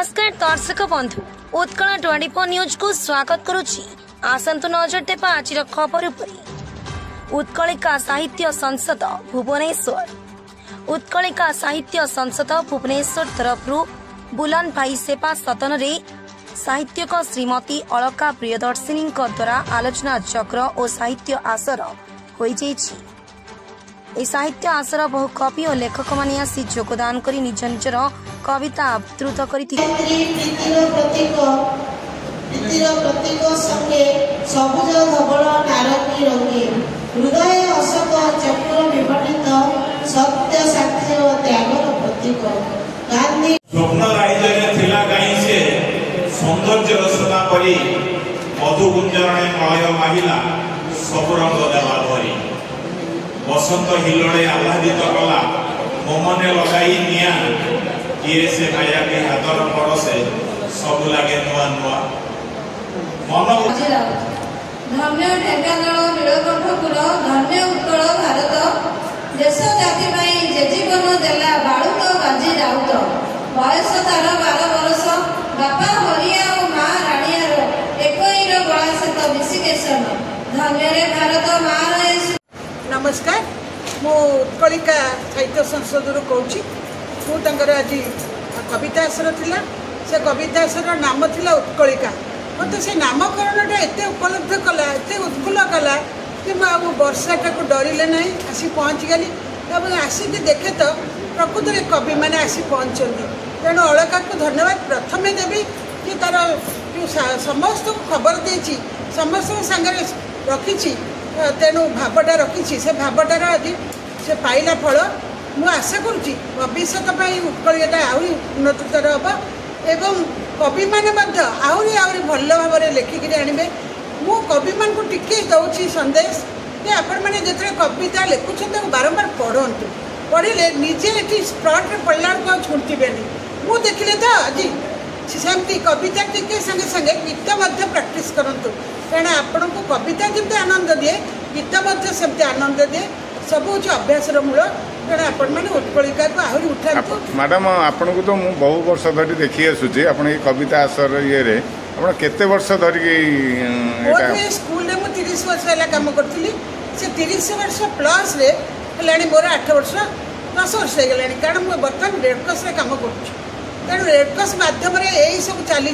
नमस्कार दर्शक बंधु उत्कल 24 न्यूज को स्वागत करुछि। आसंतु नजर देबा आज खबर उपरि। उत्कलिका साहित्य संसद भुवनेश्वर। उत्कलिका साहित्य संसद भुवनेश्वर तरफरु बुलन भाई सेवा सदन रे साहित्यक श्रीमती अलका प्रियदर्शिनी द्वारा आलोचना चक्र और साहित्य आसर होई जाइछि। ए साहित्य आसर बहु कवि और लेखक माने आसी योगदान करी निज निजर कविता आवृत करथिले। संगे सबुज धवल नारंगी रंगीन हृदय अशोक चक्र विवर्णित सत्य साक्ष्य त्यागर प्रतीक गांधी स्वप्न राज्य थिला गाई से सौंदर्य रचना करी मधु गुंजरणे मलय महिला सब रंग देवा धरी बसंत हिलोड़े आह्लादित कला मोमने लगाई निया किए से माया के हाथर पड़से सब लागे नुआ नुआ मन धन्य ढेंकानाल नीलकंठपुर धन्य उत्कल भारत देश जाति जे जीवन देला बाळुक बाजी राउत बयस तार 12 वर्ष बापा हरिया और माँ राणीयार एकईर गला सहित विशिकेशन धन्य रे भारत माँ। नमस्कार मु उत्कलिका साहित्य संसद कहूँ मुझे आज कविता आसर थिला से कविता आसर नाम थिला उत्कलिका मत से नामकरण एत उपलब्ध कला एत उत्फुल्ल कला कि मुझे वर्षाटा को डरिले ना आसी पहुँची गली आसिक देखे तो प्रकृत में कवि मैंने आसी पहुँचती तेणु अलका को धन्यवाद प्रथम देवी कि तार जो समस्त खबर देती समस्त सागर रखी तेणु भावटा रखी से भावटार आज से पाइला फल मु आशा करुँची भविष्य उत्कलिका आहरी उन्नतर हम एवं कवि मैंने आहरी आहरी भल भाव में लेखिकी आणवे मु कवि मान को टिके दौची संदेश कि आपण मैंने जो कविता लिखुं बारंबार पढ़ु पढ़े निजे ये स्पट पढ़ला को छुट्टिबेनि मु देखिले तो आज सेमती कविता टिके संगे संगे गीत प्राक्टिस करंतु कारण आपण को कविता जमी आनंद दिए गीत सेमती आनंद दिए सब हूँ अभ्यास मूल कारण आपण मैंने उत्कलिका को आहरी उठा। मैडम आपन को तो मु बहु वर्ष धरी देखी आसुची आपण ये कविता आसर ये आपण केते वर्ष धरी स्कूल रे मु 30 वर्ष है काम करथिली से 30 वर्ष प्लस रे लाणी मोर 8 वर्ष 10 वर्ष हो गलानी कारण मु बर्तमान रेडक्रॉस रे काम करूची तेणु रेडक्रॉस माध्यम यही सब चली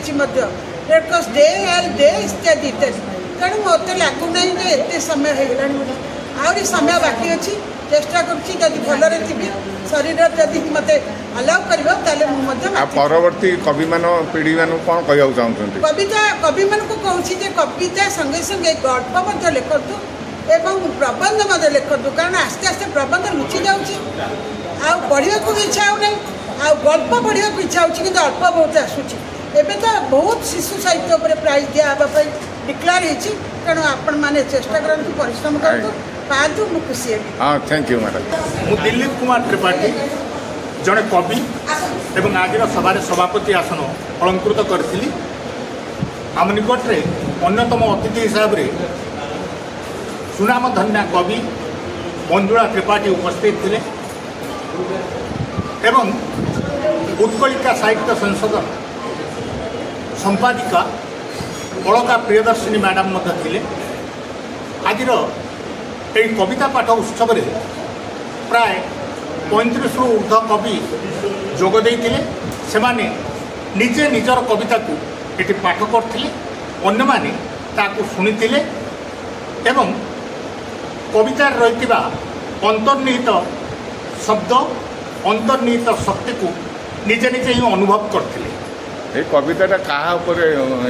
रेडक्रॉस डे हेल्थ डे इत्यादि इत्यादि तेणु मत लगुना जे एत समय हो गलानी आहरी समय बाकी अच्छी चेष्टा करुँची भलरे थी शरीर जदि मत अलाउ कर परवर्ती कवि मान पीढ़ी मान कौन कहना चाहते कविता कवि मान को कहूँ कविता संगे संगे गल्प लिखतु एवं प्रबंध लिखतु कारण आस्ते आस्ते प्रबंध लुचि जाऊँगी पढ़ा को इच्छा हो आ गल्प पढ़ा को इच्छा हो अल्प बहुत आसूँ एवं तो बहुत शिशु साहित्य प्राइज दिखापी डिक्लेयर होती तेणु आपण मैंने चेष्टा करूँ परिश्रम करूँ पातु मु खुशी है। हाँ थैंक यू मैडम। मु दिलीप कुमार त्रिपाठी जड़े कवि एवं आज सभार सभापति आसन अलंकृत करी आम निकटरे अन्यतम अतिथि हिसाब से सुनाम धन्या कवि मंजुला त्रिपाठी उपस्थित थे एवं उत्कलिका साहित्य संसद संपादिका अलका प्रियदर्शिनी मैडम थे आज यही कविता पाठ उत्सव प्राय 35 ऊर्ध कवि जोगदे से निजे निजर कविता को ये पाठ करते अन्य माने शुणी एवं कवितार रही अंतर्निहित शब्द अंतर्निहित शक्ति को निजे निजे ही अनुभव करते। कविता क्या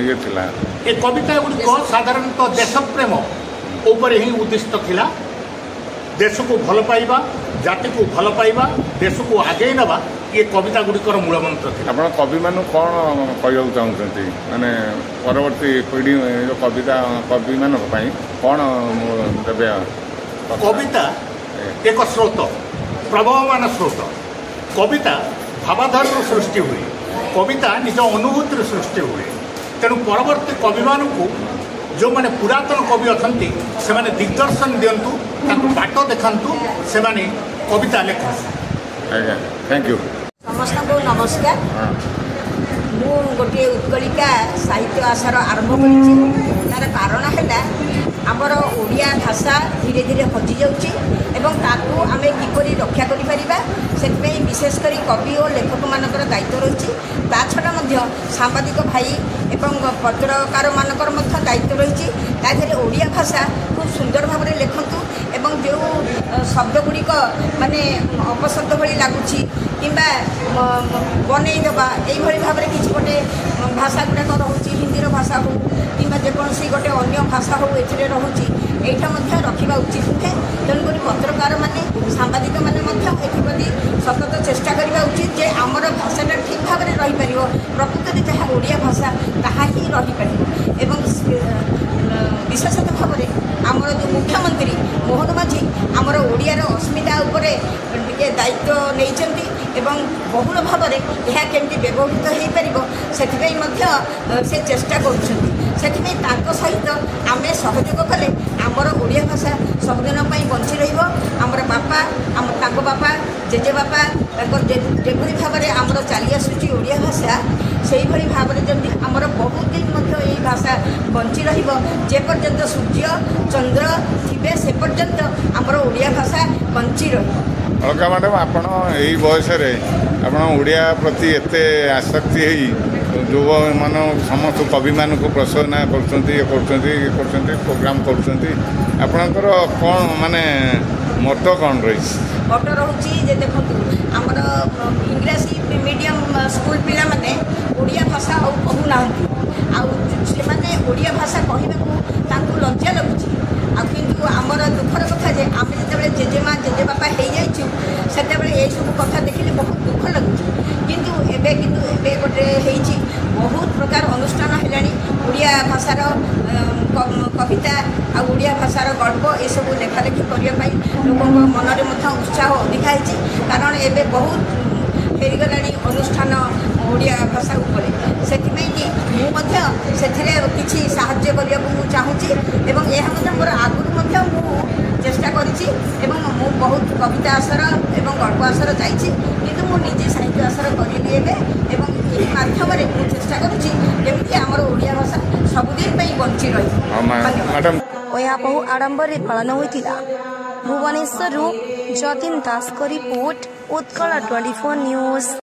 ये थिला ये कविता गुड़िक साधारणतः देशप्रेम ऊपर ही उद्दिष्ट थिला देश को भल पाइबा जाति को भल पाइबा देश को आगे नवा ये कविता गुड़िकर मूल मंत्र थी। आप कवि मान कौन कहना चाहते माने परवर्ती पीढ़ी जो कविता कवि मान कौन देवे कविता एक स्रोत प्रभावमान स्रोत कविता भावाधार सृष्टि हुए कविता निज अनुभूति सृष्टि हुए तेणु परवर्ती कवि मान जो मैंने पुरातन कवि अच्छा से माने दिग्दर्शन दिंतु बाट देखु से माने कविता लेखन। थैंक यू समस्त को नमस्कार ମୁଁ ଗୋଟିଏ ଉତ୍କଳିକା ସାହିତ୍ୟ ଆଶାର ଆରମ୍ଭ କରିଛି। ତାର କାରଣ ହେଲା ଆମର ଓଡ଼ିଆ ଭାଷା ଧୀରେ ଧୀରେ ହଜିଯାଉଛି ଏବଂ ତାକୁ ଆମେ କିପରି ରକ୍ଷା କରିପାରିବା ସେଥିପାଇଁ ବିଶେଷ କରି କବି ଓ ଲେଖକମାନଙ୍କର ଦାୟିତ୍ୱ ରହିଛି। ତା ଛଡ଼ା ମଧ୍ୟ ସାମ୍ବାଦିକ ଭାଇ ଏବଂ ପତ୍ରକାରମାନଙ୍କର ମଧ୍ୟ ଦାୟିତ୍ୱ ରହିଛି। ତା ଦେହରେ ଓଡ଼ିଆ ଭାଷା ଖୁବ୍ ସୁନ୍ଦର ଭାବରେ ଲେଖନ୍ତୁ ଏବଂ ଯେଉଁ ଶବ୍ଦଗୁଡ଼ିକ ମାନେ ଅପଶବ୍ଦ ଭଳି ଲାଗୁଛି କିମ୍ବା ବନେଇ ଦେବା ଏଇଭଳି ଭାବରେ କିଛି ଗୋଟେ ଭାଷା ଗୁଡ଼ାକ ରହୁଛି, ହିନ୍ଦୀର ଭାଷା ହେଉ କିମ୍ବା ଯେକୌଣସି ଗୋଟେ ଅନ୍ୟ ଭାଷା ହେଉ ଏଥିରେ ରହୁଛି, ଏଇଟା ମଧ୍ୟ ରଖିବା ଉଚିତ ନୁହେଁ। ତେଣୁକରି ପତ୍ରକାରମାନେ ସାମ୍ବାଦିକମାନେ ମଧ୍ୟ ଏଥିପ୍ରତି ସତତ ଚେଷ୍ଟା କରିବା ଉଚିତ ଯେ ଆମର ଭାଷାଟା ଠିକ୍ ଭାବରେ ରହିପାରିବ। ପ୍ରକୃତରେ ଯାହା ଓଡ଼ିଆ ଭାଷା ତାହା ହିଁ ରହିପାରିବ ଏବଂ ବିଶେଷତଃ ଭାବରେ ଆମର ଯେଉଁ ମୁଖ୍ୟମନ୍ତ୍ରୀ ମୋହନ ମାଝୀ ଆମର ଓଡ଼ିଆର ଅସ୍ମିତା ଉପରେ ଟିକେ ଦାୟିତ୍ୱ ନେଇଛନ୍ତି ଏବଂ ବହୁଳ ଭାବରେ ଏହା କେମିତି ବ୍ୟବହୃତ ହୋଇପାରିବ ସେଥିପାଇଁ ମଧ୍ୟ ସେ ଚେଷ୍ଟା କରୁଛନ୍ତି। ସେଥିପାଇଁ ତାଙ୍କ ସହିତ ଆମେ ସହଯୋଗ କଲେ ଆମର ଓଡ଼ିଆ ଭାଷା ସବୁଦିନ ପାଇଁ ବଞ୍ଚି ରହିବ। ଆମର ବାପା ତାଙ୍କ ବାପା ଜେଜେବାପା ତାଙ୍କର ଯେଭଳି ଭାବରେ ଆମର ଚାଲି ଆସୁଛି ଓଡ଼ିଆ ଭାଷା ସେଇଭଳି ଭାବରେ ଯେମିତି ଆମର ବହୁତ ଦିନ ମଧ୍ୟ ଏହି ଭାଷା ବଞ୍ଚି ରହିବ। ଯେପର୍ଯ୍ୟନ୍ତ ସୂର୍ଯ୍ୟ ଚନ୍ଦ୍ର ଥିବେ ସେ ପର୍ଯ୍ୟନ୍ତ ଆମର ଓଡ଼ିଆ ଭାଷା ବଞ୍ଚି ରହିବ। ଅଲକା ମ୍ୟାଡ଼ାମ୍, ଆପଣ ଏଇ ବୟସରେ ଆପଣ ଓଡ଼ିଆ ପ୍ରତି ଏତେ ଆସକ୍ତି ହେଇ ଯୁବମାନେ ସମସ୍ତ କବିମାନଙ୍କୁ ପ୍ରଶଂସା କରୁଛନ୍ତି, ଇଏ କରୁଛନ୍ତି ପ୍ରୋଗ୍ରାମ୍ କରୁଛନ୍ତି, ଆପଣଙ୍କର କ'ଣ ମାନେ ମତ କ'ଣ ରହିଛି? ମତ ରହୁଛି ଯେ ଦେଖନ୍ତୁ ଆମର ଇଂରାଜୀ ମିଡ଼ିୟମ୍ ସ୍କୁଲ ପିଲାମାନେ ଓଡ଼ିଆ ଭାଷା ଆଉ କହୁନାହାନ୍ତି, ଆଉ ସେମାନେ ଓଡ଼ିଆ ଭାଷା କହିବାକୁ ତାଙ୍କୁ ଲଜ୍ଜା ଲାଗୁଛି। ଆଉ କିନ୍ତୁ ଆମର ଦୁଃଖର କଥା ଯେ ଆମେ ଯେତେବେଳେ ଜେଜେମା ଜେଜେବାପା ହେଇଯାଇଛୁ ସେତେବେଳେ ଏଇସବୁ କଥା ଦେଖିଲେ ବହୁତ ଦୁଃଖ ଲାଗୁଛି। କିନ୍ତୁ ଏବେ ଗୋଟେ ହେଇଛି ବହୁତ ପ୍ରକାର ଅନୁଷ୍ଠାନ ହେଲାଣି ଓଡ଼ିଆ ଭାଷାର କବିତା ଆଉ ଓଡ଼ିଆ ଭାଷାର ଗଳ୍ପ ଏସବୁ ଲେଖାଲେଖି କରିବା ପାଇଁ ଲୋକଙ୍କ ମନରେ ମଧ୍ୟ ଉତ୍ସାହ ଅଧିକା ହେଇଛି। କାରଣ ଏବେ ବହୁତ ହେଇଗଲାଣି ଅନୁଷ୍ଠାନ ଓଡ଼ିଆ ଭାଷା ଉପରେ। ସେଥିପାଇଁ କି ମୁଁ ମଧ୍ୟ ସେଥିରେ କିଛି ସାହାଯ୍ୟ କରିବାକୁ ମୁଁ ଚାହୁଁଛି ଏବଂ ଏହା ମଧ୍ୟ ମୋର ଆଗରୁ ମଧ୍ୟ ମୁଁ ଚେଷ୍ଟା କରିଛି ଏବଂ ମୁଁ ବହୁତ କବିତା ଆସର ଏବଂ ଗଳ୍ପ ଆସର ଯାଇଛି, କିନ୍ତୁ ମୁଁ ନିଜେ ସାହିତ୍ୟ ଆସର କରିବି ଏବେ ଏବଂ ଏହି ମାଧ୍ୟମରେ ମୁଁ ଚେଷ୍ଟା କରୁଛି ଯେମିତି ଆମର ଓଡ଼ିଆ ଭାଷା ସବୁଦିନ ପାଇଁ ବଞ୍ଚି ରହିବ। ଏହା ବହୁ ଆଡ଼ମ୍ବରରେ ପାଳନ ହୋଇଥିଲା। ଭୁବନେଶ୍ୱରରୁ ଯତୀନ ଦାସଙ୍କ ରିପୋର୍ଟ, ଉତ୍କଳ 24 ନ୍ୟୁଜ୍।